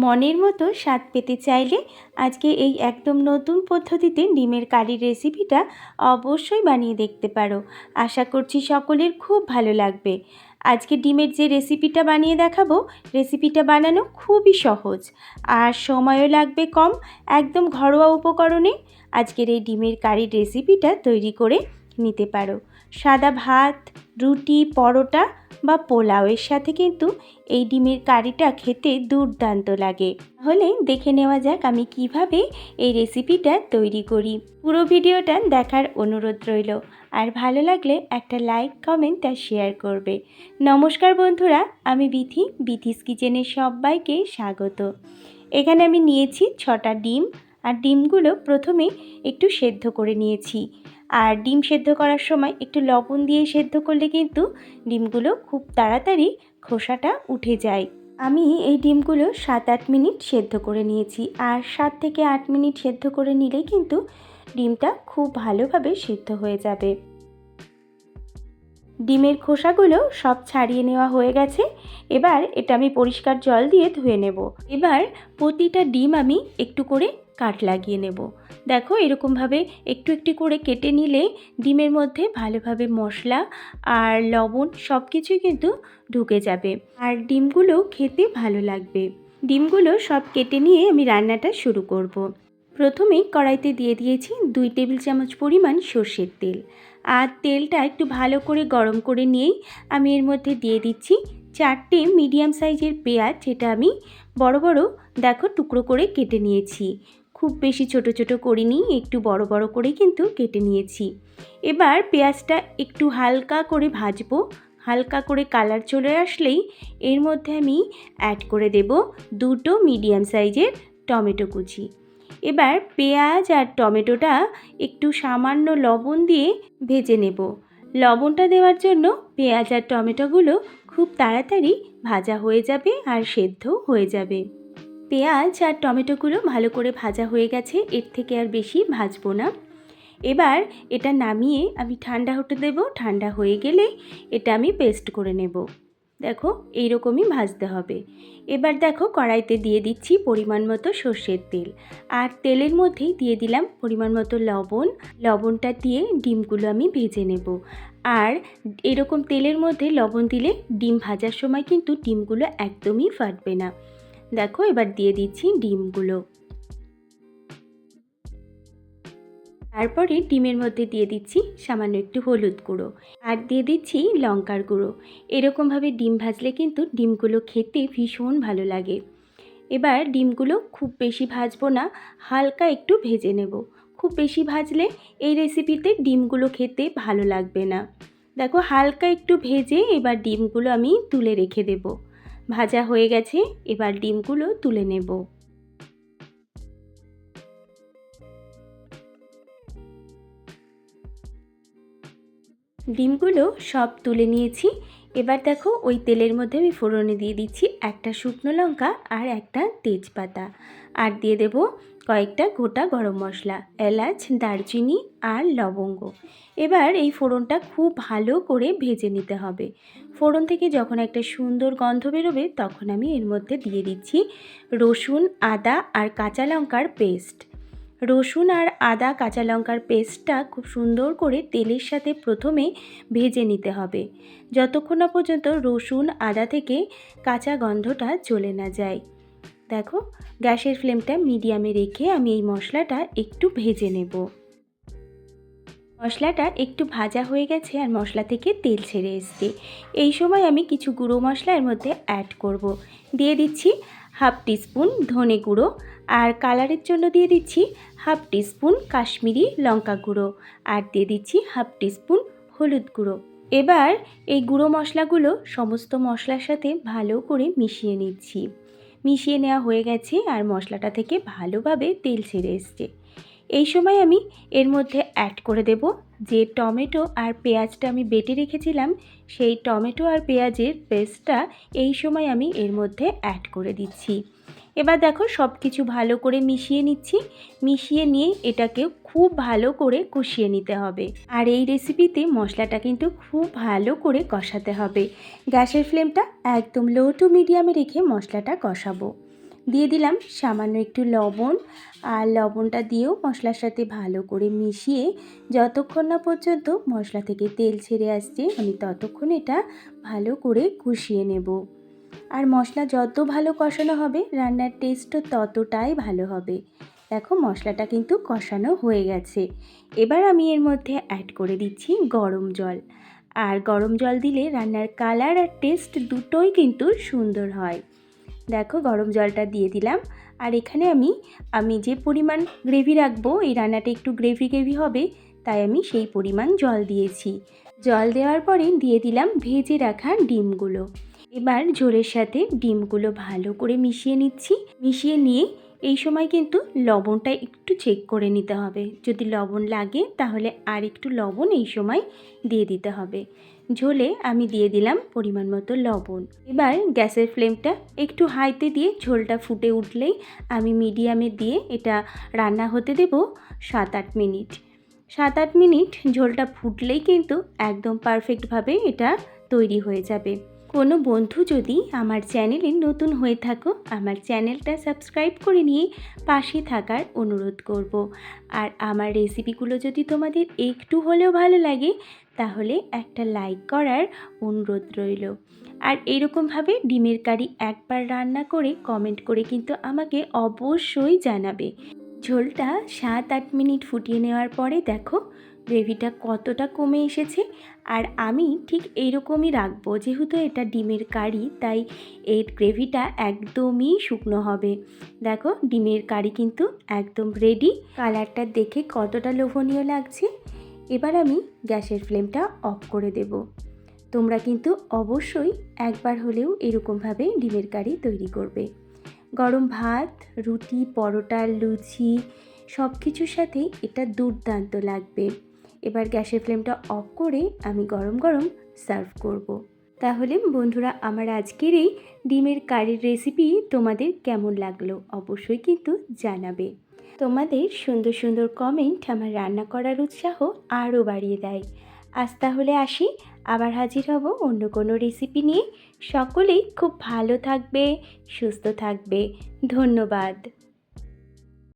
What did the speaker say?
মনের মতো স্বাদ পেতে চাইলে আজকে এই একদম নতুন পদ্ধতিতে ডিমের কারির রেসিপিটা অবশ্যই বানিয়ে দেখতে পারো। আশা করছি সকলের খুব ভালো লাগবে। আজকে ডিমের যে রেসিপিটা বানিয়ে দেখাবো, রেসিপিটা বানানো খুবই সহজ আর সময়ও লাগবে কম, একদম ঘরোয়া উপকরণে আজকের এই ডিমের কারির রেসিপিটা তৈরি করে নিতে পারো। সাদা ভাত, রুটি, পরোটা বা পোলাওয়ের সাথে কিন্তু এই ডিমের কারিটা খেতে দুর্দান্ত লাগে। তাহলে দেখে নেওয়া যাক আমি কিভাবে এই রেসিপিটা তৈরি করি। পুরো ভিডিওটা দেখার অনুরোধ রইল, আর ভালো লাগলে একটা লাইক, কমেন্ট আর শেয়ার করবে। নমস্কার বন্ধুরা, আমি বিথিস কিচেনে সবাইকে স্বাগত। এখানে আমি নিয়েছি 6টা ডিম, আর ডিমগুলো প্রথমে একটু সেদ্ধ করে নিয়েছি। আর ডিম সেদ্ধ করার সময় একটু লবণ দিয়ে সেদ্ধ করলে কিন্তু ডিমগুলো খুব তাড়াতাড়ি খোসাটা উঠে যায়। আমি এই ডিমগুলো 7-8 মিনিট সেদ্ধ করে নিয়েছি, আর 7 থেকে 8 মিনিট সেদ্ধ করে নিলেই কিন্তু ডিমটা খুব ভালোভাবে সেদ্ধ হয়ে যাবে। ডিমের খোসাগুলো সব ছাড়িয়ে নেওয়া হয়ে গেছে। এবার এটা আমি পরিষ্কার জল দিয়ে ধুয়ে নেব। এবার প্রতিটা ডিম আমি একটু করে কাট লাগিয়ে নেব। দেখো, এরকমভাবে একটু একটু করে কেটে নিলে ডিমের মধ্যে ভালোভাবে মশলা আর লবণ সব কিছুই কিন্তু ঢুকে যাবে, আর ডিমগুলো খেতে ভালো লাগবে। ডিমগুলো সব কেটে নিয়ে আমি রান্নাটা শুরু করব। প্রথমেই কড়াইতে দিয়ে দিয়েছি 2 টেবিল চামচ পরিমাণ সর্ষের তেল, আর তেলটা একটু ভালো করে গরম করে নিয়েই আমি এর মধ্যে দিয়ে দিচ্ছি 4টে মিডিয়াম সাইজের পেঁয়াজ, যেটা আমি বড় বড় দেখো টুকরো করে কেটে নিয়েছি। খুব বেশি ছোট ছোট করিনি, একটু বড় বড় করে কিন্তু কেটে নিয়েছি। এবার পেঁয়াজটা একটু হালকা করে ভাজবো। হালকা করে কালার চলে আসলেই এর মধ্যে আমি অ্যাড করে দেব 2টো মিডিয়াম সাইজের টমেটো কুচি। এবার পেঁয়াজ আর টমেটোটা একটু সামান্য লবণ দিয়ে ভেজে নেব। লবণটা দেওয়ার জন্য পেঁয়াজ আর টমেটোগুলো খুব তাড়াতাড়ি ভাজা হয়ে যাবে আর সেদ্ধ হয়ে যাবে। পেঁয়াজ আর টমেটোগুলো ভালো করে ভাজা হয়ে গেছে, এর থেকে আর বেশি ভাজবো না। এবার এটা নামিয়ে আমি ঠান্ডা হতে দেব। ঠান্ডা হয়ে গেলে এটা আমি পেস্ট করে নেব। দেখো, এইরকমই ভাজতে হবে। এবার দেখো, কড়াইতে দিয়ে দিচ্ছি পরিমাণ মতো সর্ষের তেল, আর তেলের মধ্যেই দিয়ে দিলাম পরিমাণ মতো লবণ। লবণটা দিয়ে ডিমগুলো আমি ভেজে নেব। আর এরকম তেলের মধ্যে লবণ দিলে ডিম ভাজার সময় কিন্তু ডিমগুলো একদমই ফাটবে না। দেখো, এবার দিয়ে দিচ্ছি ডিমগুলো। তারপরে ডিমের মধ্যে দিয়ে দিচ্ছি সামান্য একটু হলুদ গুঁড়ো, আর দিয়ে দিচ্ছি লঙ্কার গুঁড়ো। এরকমভাবে ডিম ভাজলে কিন্তু ডিমগুলো খেতে ভীষণ ভালো লাগে। এবার ডিমগুলো খুব বেশি ভাজবো না, হালকা একটু ভেজে নেব। খুব বেশি ভাজলে এই রেসিপিতে ডিমগুলো খেতে ভালো লাগবে না। দেখো, হালকা একটু ভেজে এবার ডিমগুলো আমি তুলে রেখে দেব। ভাজা হয়ে গেছে, এবার ডিমগুলো তুলে নেব। ডিমগুলো সব তুলে নিয়েছি। এবার দেখো, ওই তেলের মধ্যে আমি ফোড়নে দিয়ে দিচ্ছি একটা শুকনো লঙ্কা আর একটা তেজপাতা, আর দিয়ে দেব কয়েকটা গোটা গরম মশলা, এলাচ, দারচিনি আর লবঙ্গ। এবার এই ফোড়নটা খুব ভালো করে ভেজে নিতে হবে। ফোড়ন থেকে যখন একটা সুন্দর গন্ধ বেরোবে তখন আমি এর মধ্যে দিয়ে দিচ্ছি রসুন, আদা আর কাঁচা লঙ্কার পেস্ট। রসুন আর আদা কাঁচা লঙ্কার পেস্টটা খুব সুন্দর করে তেলের সাথে প্রথমে ভেজে নিতে হবে, যতক্ষণ না পর্যন্ত রসুন আদা থেকে কাঁচা গন্ধটা চলে না যায়। দেখো, গ্যাসের ফ্লেমটা মিডিয়ামে রেখে আমি এই মশলাটা একটু ভেজে নেব। মশলাটা একটু ভাজা হয়ে গেছে আর মশলা থেকে তেল ছেড়ে এসছে। এই সময় আমি কিছু গুঁড়ো মশলা এর মধ্যে অ্যাড করব। দিয়ে দিচ্ছি 1/2 টিস্পুন ধনে গুঁড়ো, আর কালারের জন্য দিয়ে দিচ্ছি 1/2 টিস্পুন কাশ্মীরি লঙ্কা গুঁড়ো, আর দিয়ে দিচ্ছি 1/2 টিস্পুন হলুদ গুঁড়ো। এবার এই গুঁড়ো মশলাগুলো সমস্ত মশলার সাথে ভালো করে মিশিয়ে নিচ্ছি। মিশিয়ে নেওয়া হয়ে গেছে আর মশলাটা থেকে ভালোভাবে তেল ছেড়ে এসছে। এই সময় আমি এর মধ্যে অ্যাড করে দেব যে টমেটো আর পেঁয়াজটা আমি বেটে রেখেছিলাম, সেই টমেটো আর পেঁয়াজের পেস্টটা এই সময় আমি এর মধ্যে অ্যাড করে দিচ্ছি। এবার দেখো, সব কিছু ভালো করে মিশিয়ে নিচ্ছি। মিশিয়ে নিয়ে এটাকে খুব ভালো করে কষিয়ে নিতে হবে। আর এই রেসিপিতে মশলাটা কিন্তু খুব ভালো করে কষাতে হবে। গ্যাসের ফ্লেমটা একদম লো টু মিডিয়ামে রেখে মশলাটা কষাবো। দিয়ে দিলাম সামান্য একটু লবণ, আর লবণটা দিয়েও মশলার সাথে ভালো করে মিশিয়ে যতক্ষণ না পর্যন্ত মশলা থেকে তেল ছেড়ে আসছে আমি ততক্ষণ এটা ভালো করে কষিয়ে নেব। আর মশলা যত ভালো কষানো হবে রান্নার টেস্টও ততটাই ভালো হবে। দেখো মশলাটা কিন্তু কষানো হয়ে গেছে। এবার আমি এর মধ্যে অ্যাড করে দিচ্ছি গরম জল। আর গরম জল দিলে রান্নার কালার আর টেস্ট দুটোই কিন্তু সুন্দর হয়। দেখো গরম জলটা দিয়ে দিলাম। আর এখানে আমি যে পরিমাণ গ্রেভি রাখবো, এই রান্নাটা একটু গ্রেভি গ্রেভি হবে, তাই আমি সেই পরিমাণ জল দিয়েছি। জল দেওয়ার পরে দিয়ে দিলাম ভেজে রাখা ডিমগুলো। এবার ঝোলের সাথে ডিমগুলো ভালো করে মিশিয়ে নিচ্ছি। মিশিয়ে নিয়ে এই সময় কিন্তু লবণটা একটু চেক করে নিতে হবে। যদি লবণ লাগে তাহলে আর একটু লবণ এই সময় দিয়ে দিতে হবে। ঝোলে আমি দিয়ে দিলাম পরিমাণ মতো লবণ। এবার গ্যাসের ফ্লেমটা একটু হাইতে দিয়ে ঝোলটা ফুটে উঠলেই আমি মিডিয়ামে দিয়ে এটা রান্না হতে দেব 7-8 মিনিট। 7-8 মিনিট ঝোলটা ফুটলেই কিন্তু একদম পারফেক্টভাবে এটা তৈরি হয়ে যাবে। কোনো বন্ধু যদি আমার চ্যানেলে নতুন হয়ে থাকো, আমার চ্যানেলটা সাবস্ক্রাইব করে নিয়ে পাশে থাকার অনুরোধ করব। আর আমার রেসিপিগুলো যদি তোমাদের একটু হলেও ভালো লাগে তাহলে একটা লাইক করার অনুরোধ রইল। আর এরকমভাবে ডিমের কারি একবার রান্না করে কমেন্ট করে কিন্তু আমাকে অবশ্যই জানাবে। ঝোলটা 7-8 মিনিট ফুটিয়ে নেওয়ার পরে দেখো গ্রেভিটা কতটা কমে এসেছে। আর আমি ঠিক এইরকমই রাখবো, যেহেতু এটা ডিমের কারি তাই এর গ্রেভিটা একদমই শুকনো হবে। দেখো ডিমের কারি কিন্তু একদম রেডি। কালারটা দেখে কতটা লোভনীয় লাগছে। এবার আমি গ্যাসের ফ্লেমটা অফ করে দেব। তোমরা কিন্তু অবশ্যই একবার হলেও এরকমভাবে ডিমের কারি তৈরি করবে। গরম ভাত, রুটি, পরোটা, লুচি সব কিছুর সাথেই এটা দুর্দান্ত লাগবে। এবার গ্যাসের ফ্লেমটা অফ করে আমি গরম গরম সার্ভ করব। তাহলে বন্ধুরা আমার আজকের এই ডিমের কারির রেসিপি তোমাদের কেমন লাগলো অবশ্যই কিন্তু জানাবে। তোমাদের সুন্দর সুন্দর কমেন্ট আমার রান্না করার উৎসাহ আরও বাড়িয়ে দেয়। আজ তাহলে আসি, আবার হাজির হব অন্য কোনো রেসিপি নিয়ে। সকলেই খুব ভালো থাকবে, সুস্থ থাকবে। ধন্যবাদ।